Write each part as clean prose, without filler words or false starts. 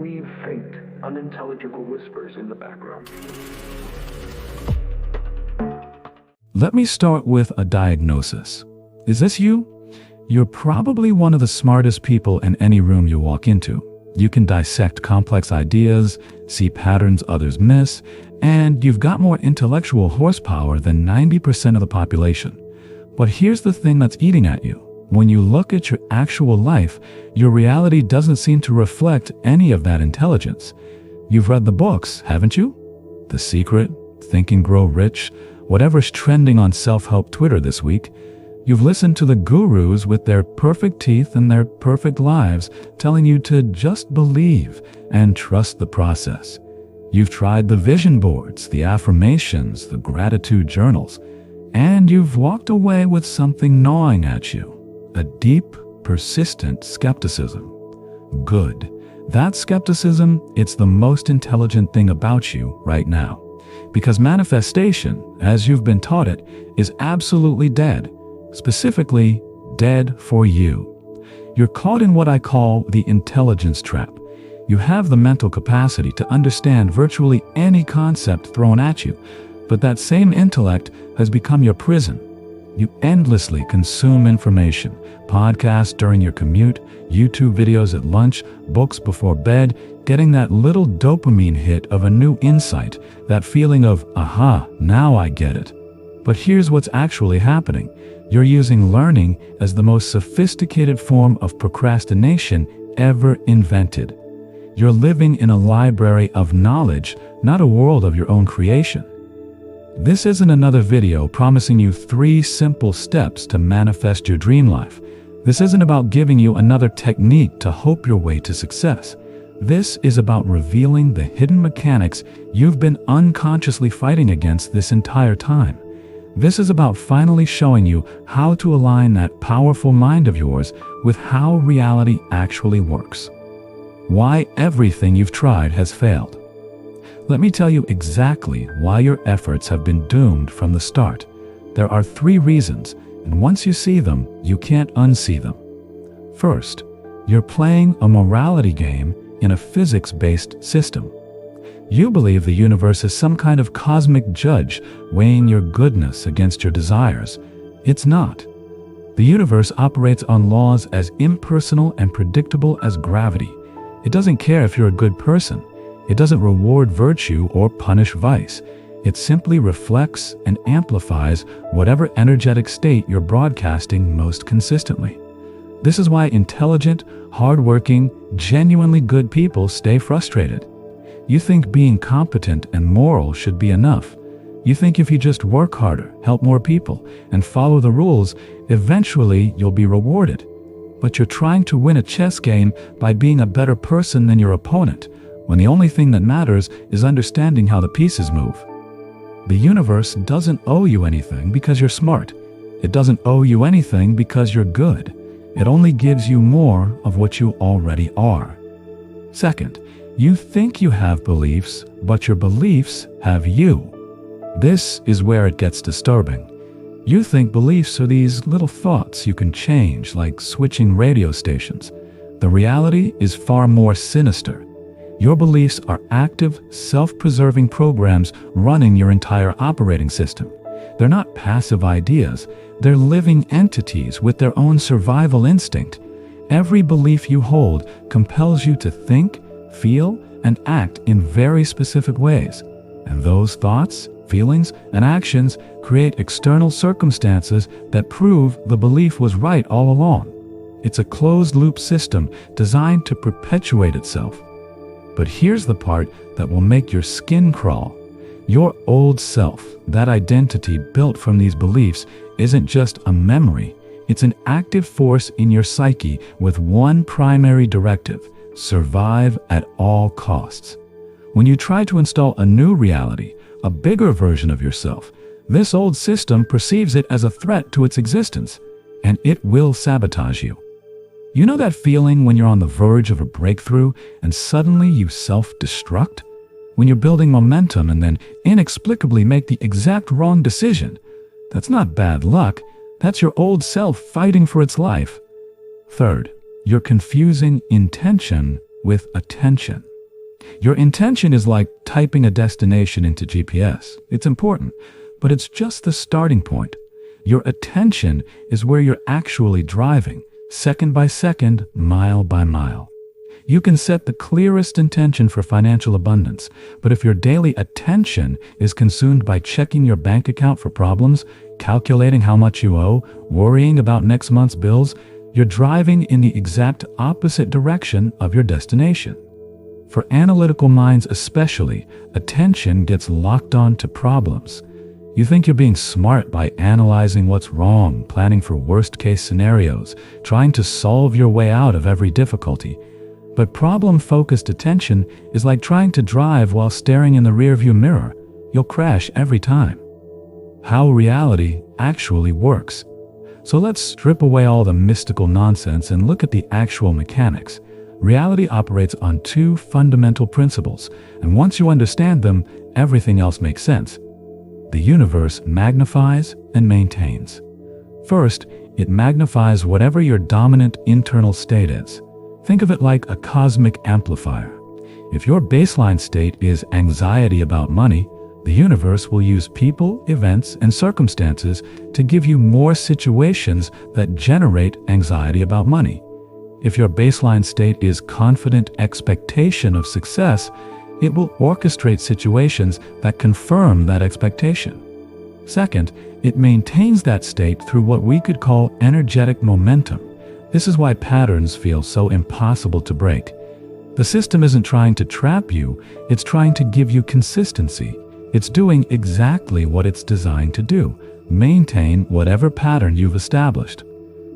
leave faint, unintelligible whispers in the background. Let me start with a diagnosis. Is this you? You're probably one of the smartest people in any room you walk into. You can dissect complex ideas, see patterns others miss, and you've got more intellectual horsepower than 90% of the population. But here's the thing that's eating at you. When you look at your actual life, your reality doesn't seem to reflect any of that intelligence. You've read the books, haven't you? The Secret, Think and Grow Rich, whatever's trending on self-help Twitter this week. You've listened to the gurus with their perfect teeth and their perfect lives telling you to just believe and trust the process. You've tried the vision boards, the affirmations, the gratitude journals, and you've walked away with something gnawing at you. A deep, persistent skepticism. Good. That skepticism, it's the most intelligent thing about you right now. Because manifestation, as you've been taught it, is absolutely dead. Specifically, dead for you. You're caught in what I call the intelligence trap. You have the mental capacity to understand virtually any concept thrown at you, but that same intellect has become your prison. You endlessly consume information, podcasts during your commute, YouTube videos at lunch, books before bed, getting that little dopamine hit of a new insight, that feeling of, aha, now I get it. But here's what's actually happening. You're using learning as the most sophisticated form of procrastination ever invented. You're living in a library of knowledge, not a world of your own creation. This isn't another video promising you 3 simple steps to manifest your dream life. This isn't about giving you another technique to hope your way to success. This is about revealing the hidden mechanics you've been unconsciously fighting against this entire time. This is about finally showing you how to align that powerful mind of yours with how reality actually works. Why everything you've tried has failed. Let me tell you exactly why your efforts have been doomed from the start. There are 3 reasons, and once you see them, you can't unsee them. First, you're playing a morality game in a physics-based system. You believe the universe is some kind of cosmic judge weighing your goodness against your desires. It's not. The universe operates on laws as impersonal and predictable as gravity. It doesn't care if you're a good person. It doesn't reward virtue or punish vice. It simply reflects and amplifies whatever energetic state you're broadcasting most consistently. This is why intelligent, hardworking, genuinely good people stay frustrated. You think being competent and moral should be enough. You think if you just work harder, help more people, and follow the rules, eventually you'll be rewarded. But you're trying to win a chess game by being a better person than your opponent, when the only thing that matters is understanding how the pieces move. The universe doesn't owe you anything because you're smart. It doesn't owe you anything because you're good. It only gives you more of what you already are. Second, you think you have beliefs, but your beliefs have you. This is where it gets disturbing. You think beliefs are these little thoughts you can change, like switching radio stations. The reality is far more sinister. Your beliefs are active, self-preserving programs running your entire operating system. They're not passive ideas. They're living entities with their own survival instinct. Every belief you hold compels you to think, feel, and act in very specific ways. And those thoughts, feelings, and actions create external circumstances that prove the belief was right all along. It's a closed-loop system designed to perpetuate itself. But here's the part that will make your skin crawl. Your old self, that identity built from these beliefs, isn't just a memory. It's an active force in your psyche with one primary directive: survive at all costs. When you try to install a new reality, a bigger version of yourself, this old system perceives it as a threat to its existence, and it will sabotage you. You know that feeling when you're on the verge of a breakthrough and suddenly you self-destruct? When you're building momentum and then inexplicably make the exact wrong decision? That's not bad luck. That's your old self fighting for its life. Third, you're confusing intention with attention. Your intention is like typing a destination into GPS. It's important, but it's just the starting point. Your attention is where you're actually driving, second by second, mile by mile. You can set the clearest intention for financial abundance, but if your daily attention is consumed by checking your bank account for problems, calculating how much you owe, worrying about next month's bills, you're driving in the exact opposite direction of your destination. For analytical minds especially, attention gets locked on to problems. You think you're being smart by analyzing what's wrong, planning for worst-case scenarios, trying to solve your way out of every difficulty. But problem-focused attention is like trying to drive while staring in the rearview mirror. You'll crash every time. How reality actually works. So let's strip away all the mystical nonsense and look at the actual mechanics. Reality operates on two fundamental principles, and once you understand them, everything else makes sense. The universe magnifies and maintains. First, it magnifies whatever your dominant internal state is. Think of it like a cosmic amplifier. If your baseline state is anxiety about money, the universe will use people, events, and circumstances to give you more situations that generate anxiety about money. If your baseline state is confident expectation of success, it will orchestrate situations that confirm that expectation. Second, it maintains that state through what we could call energetic momentum. This is why patterns feel so impossible to break. The system isn't trying to trap you, it's trying to give you consistency. It's doing exactly what it's designed to do, maintain whatever pattern you've established.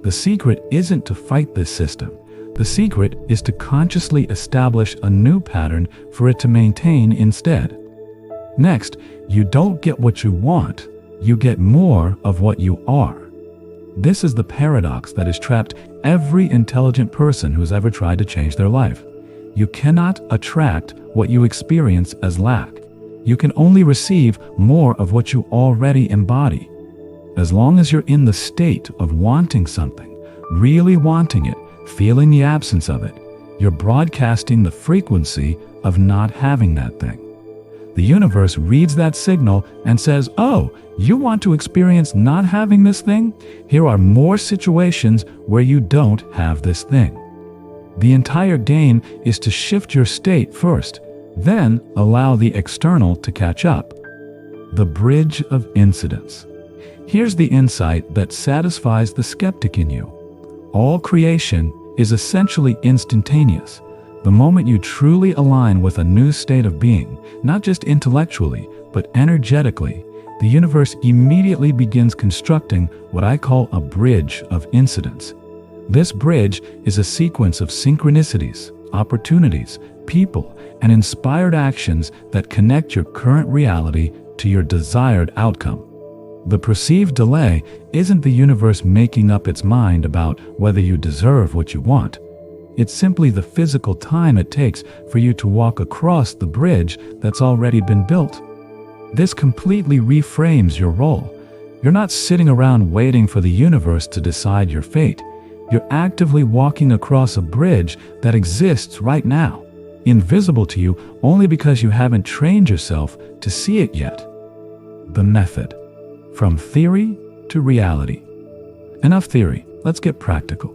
The secret isn't to fight this system. The secret is to consciously establish a new pattern for it to maintain instead. Next, you don't get what you want, you get more of what you are. This is the paradox that has trapped every intelligent person who's ever tried to change their life. You cannot attract what you experience as lack. You can only receive more of what you already embody. As long as you're in the state of wanting something, really wanting it, feeling the absence of it, you're broadcasting the frequency of not having that thing. The universe reads that signal and says, "Oh, you want to experience not having this thing? Here are more situations where you don't have this thing." The entire game is to shift your state first, then allow the external to catch up. The bridge of incidence. Here's the insight that satisfies the skeptic in you. All creation is essentially instantaneous. The moment you truly align with a new state of being, not just intellectually, but energetically, the universe immediately begins constructing what I call a bridge of incidence. This bridge is a sequence of synchronicities, opportunities, people, and inspired actions that connect your current reality to your desired outcome. The perceived delay isn't the universe making up its mind about whether you deserve what you want. It's simply the physical time it takes for you to walk across the bridge that's already been built. This completely reframes your role. You're not sitting around waiting for the universe to decide your fate. You're actively walking across a bridge that exists right now, invisible to you only because you haven't trained yourself to see it yet. The method. From theory to reality. Enough theory, let's get practical.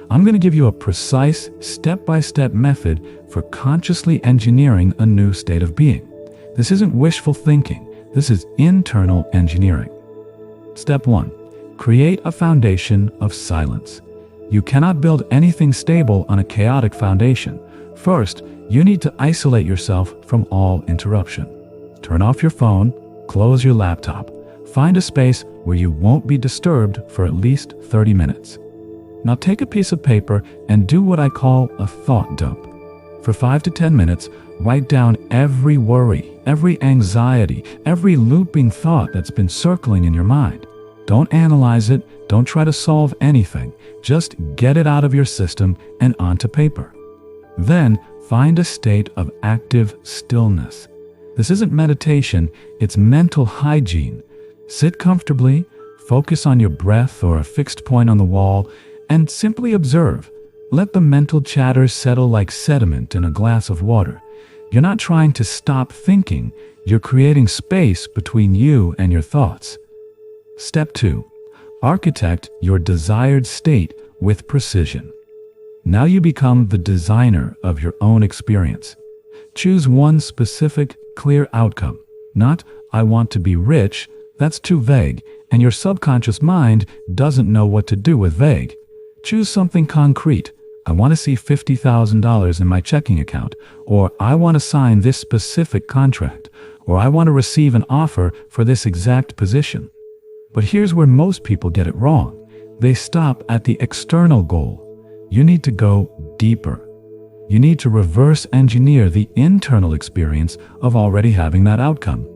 I'm going to give you a precise, step-by-step method for consciously engineering a new state of being. This isn't wishful thinking, this is internal engineering. Step 1. Create a foundation of silence. You cannot build anything stable on a chaotic foundation. First, you need to isolate yourself from all interruption. Turn off your phone, close your laptop. Find a space where you won't be disturbed for at least 30 minutes. Now take a piece of paper and do what I call a thought dump. For 5 to 10 minutes, write down every worry, every anxiety, every looping thought that's been circling in your mind. Don't analyze it, don't try to solve anything. Just get it out of your system and onto paper. Then find a state of active stillness. This isn't meditation, it's mental hygiene. Sit comfortably, focus on your breath or a fixed point on the wall, and simply observe. Let the mental chatter settle like sediment in a glass of water. You're not trying to stop thinking, you're creating space between you and your thoughts. Step 2. Architect your desired state with precision. Now you become the designer of your own experience. Choose one specific, clear outcome. Not, I want to be rich, that's too vague, and your subconscious mind doesn't know what to do with vague. Choose something concrete. I want to see $50,000 in my checking account, or I want to sign this specific contract, or I want to receive an offer for this exact position. But here's where most people get it wrong. They stop at the external goal. You need to go deeper. You need to reverse engineer the internal experience of already having that outcome.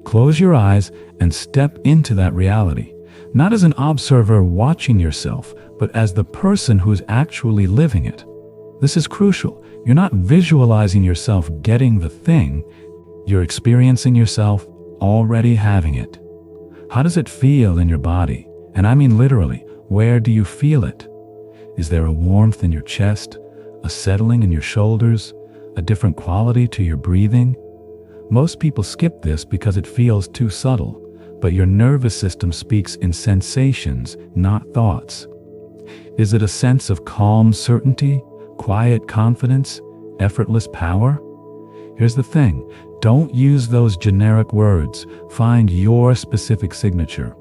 Close your eyes and step into that reality, not as an observer watching yourself, but as the person who's actually living it. This is crucial. You're not visualizing yourself getting the thing, you're experiencing yourself already having it. How does it feel in your body? And I mean literally, where do you feel it? Is there a warmth in your chest, a settling in your shoulders, a different quality to your breathing? Most people skip this because it feels too subtle, but your nervous system speaks in sensations, not thoughts. Is it a sense of calm certainty, quiet confidence, effortless power? Here's the thing, don't use those generic words. Find your specific signature.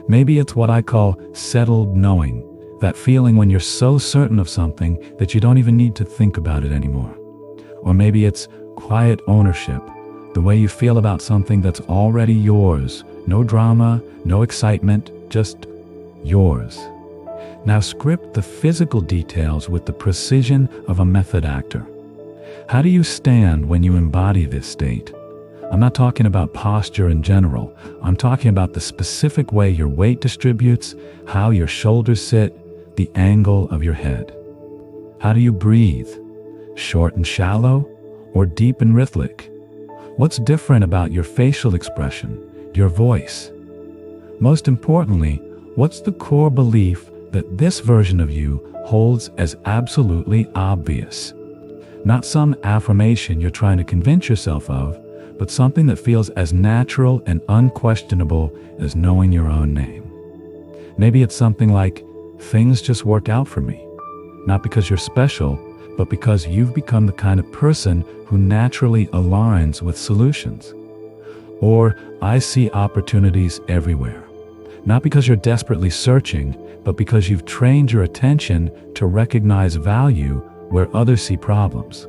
Maybe it's what I call settled knowing, that feeling when you're so certain of something that you don't even need to think about it anymore. Or maybe it's quiet ownership, the way you feel about something that's already yours. No drama, no excitement, just yours. Now script the physical details with the precision of a method actor. How do you stand when you embody this state? I'm not talking about posture in general. I'm talking about the specific way your weight distributes, how your shoulders sit, the angle of your head. How do you breathe? Short and shallow, or deep and rhythmic? What's different about your facial expression, your voice? Most importantly, what's the core belief that this version of you holds as absolutely obvious? Not some affirmation you're trying to convince yourself of, but something that feels as natural and unquestionable as knowing your own name. Maybe it's something like, things just work out for me. Not because you're special, but because you've become the kind of person who naturally aligns with solutions. Or, I see opportunities everywhere. Not because you're desperately searching, but because you've trained your attention to recognize value where others see problems.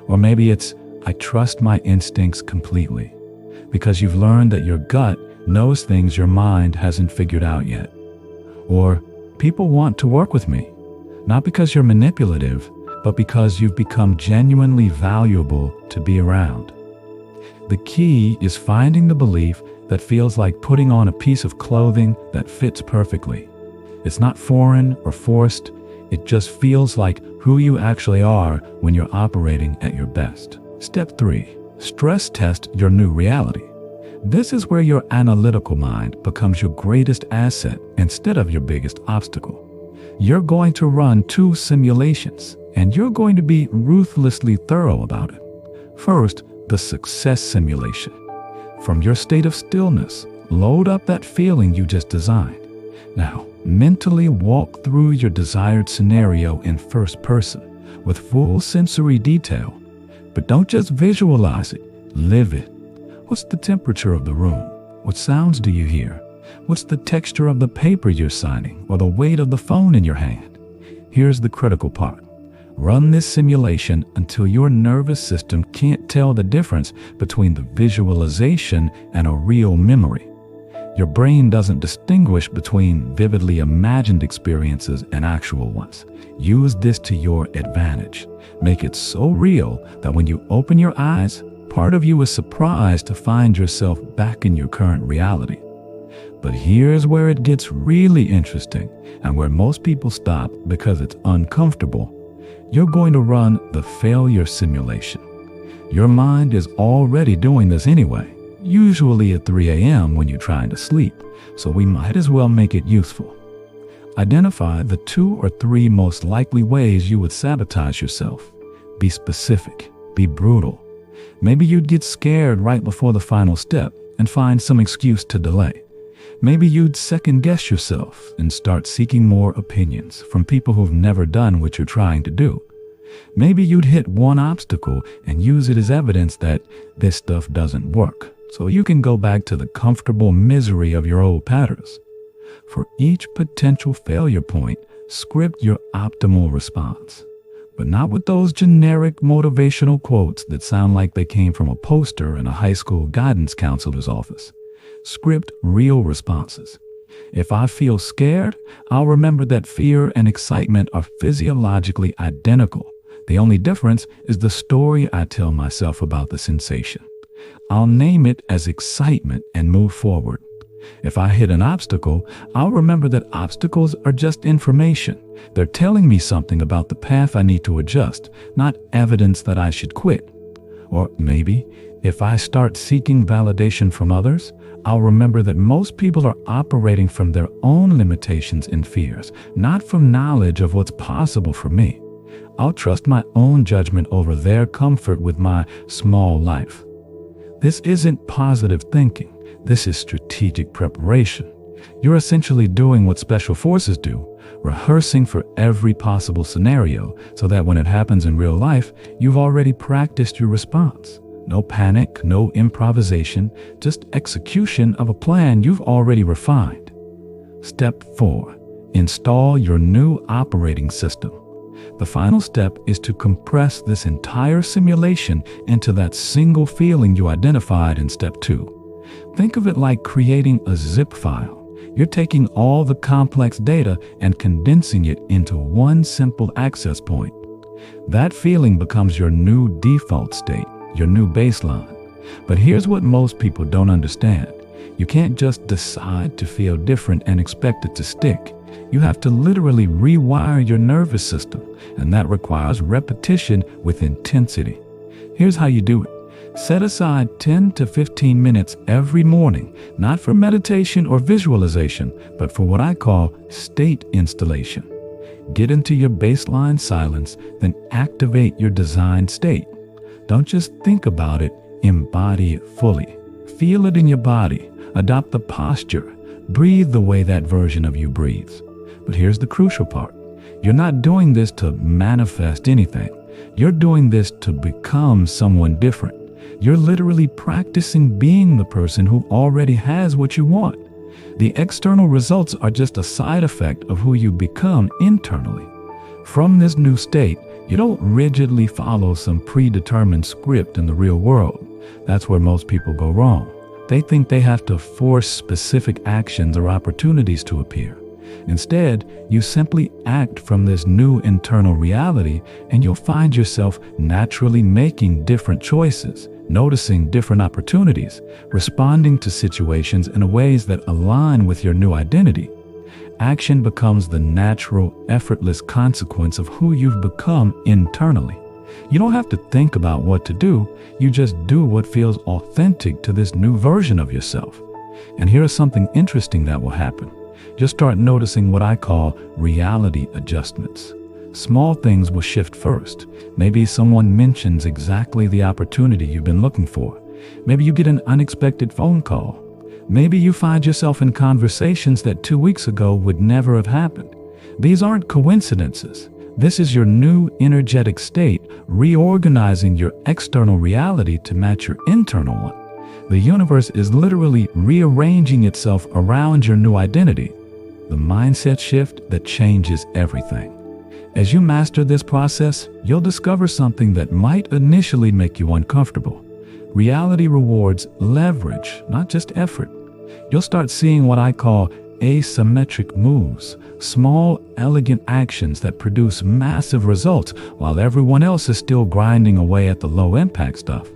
Or maybe it's, I trust my instincts completely, because you've learned that your gut knows things your mind hasn't figured out yet. Or, people want to work with me, not because you're manipulative, but because you've become genuinely valuable to be around. The key is finding the belief that feels like putting on a piece of clothing that fits perfectly. It's not foreign or forced, it just feels like who you actually are when you're operating at your best. Step 3. Stress test your new reality. This is where your analytical mind becomes your greatest asset instead of your biggest obstacle. You're going to run 2 simulations, and you're going to be ruthlessly thorough about it. First, the success simulation. From your state of stillness, load up that feeling you just designed. Now, mentally walk through your desired scenario in first person with full sensory detail. But don't just visualize it, live it. What's the temperature of the room? What sounds do you hear? What's the texture of the paper you're signing or the weight of the phone in your hand? Here's the critical part. Run this simulation until your nervous system can't tell the difference between the visualization and a real memory. Your brain doesn't distinguish between vividly imagined experiences and actual ones. Use this to your advantage. Make it so real that when you open your eyes, part of you is surprised to find yourself back in your current reality. But here's where it gets really interesting and where most people stop because it's uncomfortable. You're going to run the failure simulation. Your mind is already doing this anyway, usually at 3 a.m. when you're trying to sleep, so we might as well make it useful. Identify the 2 or 3 most likely ways you would sabotage yourself. Be specific. be brutal. Maybe you'd get scared right before the final step and find some excuse to delay. Maybe you'd second-guess yourself and start seeking more opinions from people who've never done what you're trying to do. Maybe you'd hit one obstacle and use it as evidence that this stuff doesn't work, so you can go back to the comfortable misery of your old patterns. For each potential failure point, script your optimal response. But not with those generic motivational quotes that sound like they came from a poster in a high school guidance counselor's office. Script real responses. If I feel scared, I'll remember that fear and excitement are physiologically identical. The only difference is the story I tell myself about the sensation. I'll name it as excitement and move forward. If I hit an obstacle, I'll remember that obstacles are just information. They're telling me something about the path I need to adjust, not evidence that I should quit. Or maybe, if I start seeking validation from others, I'll remember that most people are operating from their own limitations and fears, not from knowledge of what's possible for me. I'll trust my own judgment over their comfort with my small life. This isn't positive thinking. This is strategic preparation. You're essentially doing what special forces do, rehearsing for every possible scenario so that when it happens in real life, you've already practiced your response. No panic, no improvisation, just execution of a plan you've already refined. Step 4. Install your new operating system. The final step is to compress this entire simulation into that single feeling you identified in step 2. Think of it like creating a zip file. You're taking all the complex data and condensing it into one simple access point. That feeling becomes your new default state, your new baseline. But here's what most people don't understand. You can't just decide to feel different and expect it to stick. You have to literally rewire your nervous system, and that requires repetition with intensity. Here's how you do it. Set aside 10 to 15 minutes every morning, not for meditation or visualization, but for what I call state installation. Get into your baseline silence, then activate your designed state. Don't just think about it, embody it fully. Feel it in your body, adopt the posture, breathe the way that version of you breathes. But here's the crucial part. You're not doing this to manifest anything. You're doing this to become someone different. You're literally practicing being the person who already has what you want. The external results are just a side effect of who you become internally. From this new state, you don't rigidly follow some predetermined script in the real world. That's where most people go wrong. They think they have to force specific actions or opportunities to appear. Instead, you simply act from this new internal reality, and you'll find yourself naturally making different choices, noticing different opportunities, responding to situations in ways that align with your new identity. Action becomes the natural, effortless consequence of who you've become internally. You don't have to think about what to do, you just do what feels authentic to this new version of yourself. And here's something interesting that will happen. You'll start noticing what I call reality adjustments. Small things will shift first. Maybe someone mentions exactly the opportunity you've been looking for. Maybe you get an unexpected phone call. Maybe you find yourself in conversations that 2 weeks ago would never have happened. These aren't coincidences. This is your new energetic state, reorganizing your external reality to match your internal one. The universe is literally rearranging itself around your new identity. The mindset shift that changes everything. As you master this process, you'll discover something that might initially make you uncomfortable. Reality rewards leverage, not just effort. You'll start seeing what I call asymmetric moves, small, elegant actions that produce massive results while everyone else is still grinding away at the low-impact stuff.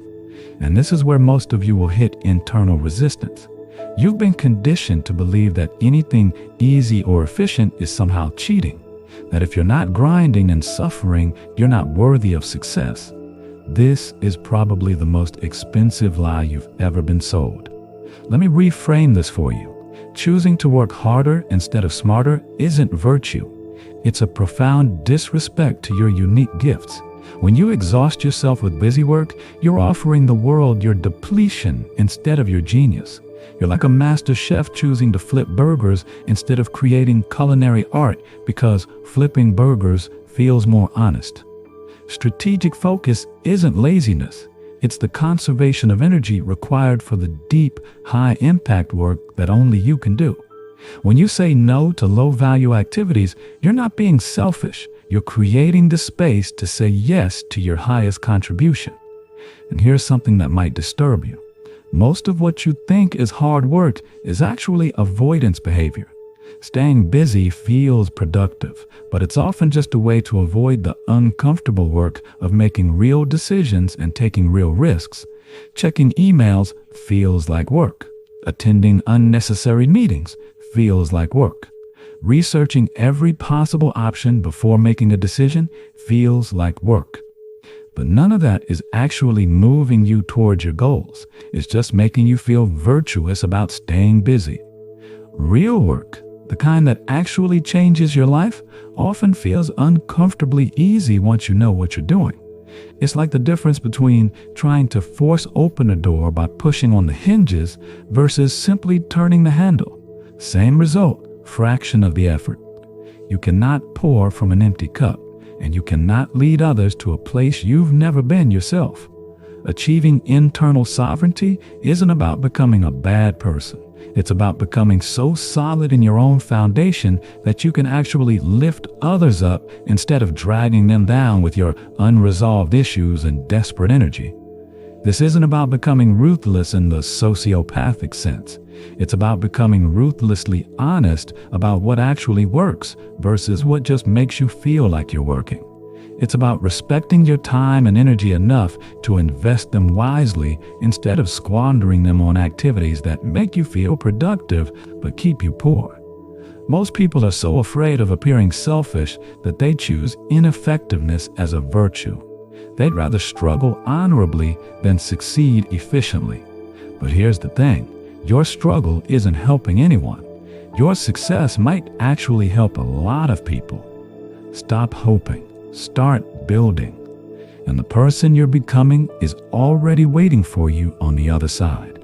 And this is where most of you will hit internal resistance. You've been conditioned to believe that anything easy or efficient is somehow cheating, that if you're not grinding and suffering, you're not worthy of success. This is probably the most expensive lie you've ever been sold. Let me reframe this for you. Choosing to work harder instead of smarter isn't virtue. It's a profound disrespect to your unique gifts. When you exhaust yourself with busy work, you're offering the world your depletion instead of your genius. You're like a master chef choosing to flip burgers instead of creating culinary art because flipping burgers feels more honest. Strategic focus isn't laziness. It's the conservation of energy required for the deep, high-impact work that only you can do. When you say no to low-value activities, you're not being selfish. You're creating the space to say yes to your highest contribution. And here's something that might disturb you. Most of what you think is hard work is actually avoidance behavior. Staying busy feels productive, but it's often just a way to avoid the uncomfortable work of making real decisions and taking real risks. Checking emails feels like work. Attending unnecessary meetings feels like work. Researching every possible option before making a decision feels like work. But none of that is actually moving you towards your goals. It's just making you feel virtuous about staying busy. Real work, the kind that actually changes your life, often feels uncomfortably easy once you know what you're doing. It's like the difference between trying to force open a door by pushing on the hinges versus simply turning the handle. Same result, fraction of the effort. You cannot pour from an empty cup, and you cannot lead others to a place you've never been yourself. Achieving internal sovereignty isn't about becoming a bad person. It's about becoming so solid in your own foundation that you can actually lift others up instead of dragging them down with your unresolved issues and desperate energy. This isn't about becoming ruthless in the sociopathic sense. It's about becoming ruthlessly honest about what actually works versus what just makes you feel like you're working. It's about respecting your time and energy enough to invest them wisely instead of squandering them on activities that make you feel productive but keep you poor. Most people are so afraid of appearing selfish that they choose ineffectiveness as a virtue. They'd rather struggle honorably than succeed efficiently. But here's the thing. Your struggle isn't helping anyone. Your success might actually help a lot of people. Stop hoping. Start building. And the person you're becoming is already waiting for you on the other side.